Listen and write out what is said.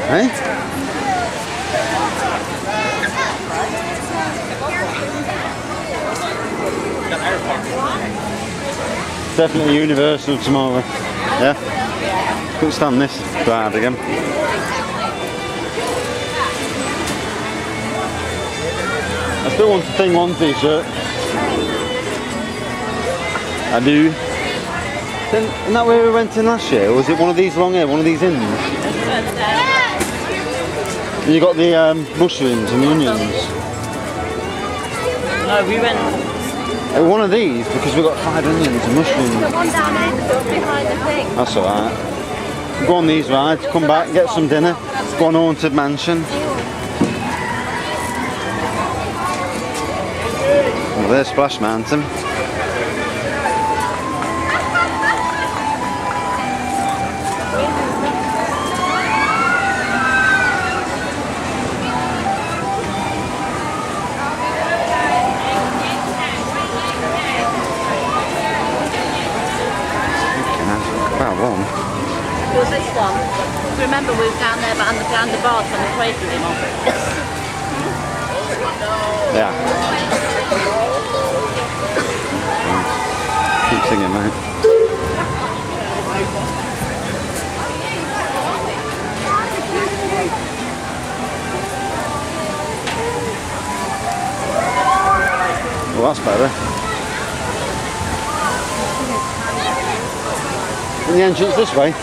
Hey? Definitely Universal tomorrow. Yeah? Couldn't stand this crowd again. I still want the Thing 1 t-shirt. I do. Then, isn't that where we went in last year? Or was it one of these along here? One of these inns? And you got the mushrooms and the onions. No, we went... One of these, because we got fried onions and mushrooms. The one down there behind the thing. That's alright. Go on these rides, come back, get some dinner, go on Haunted Mansion. Well, there's Splash Mountain. Was this one? Remember we were down there behind the bars when the parade came on? Yeah. Keep singing, mate. Well, that's better. And the entrance this way.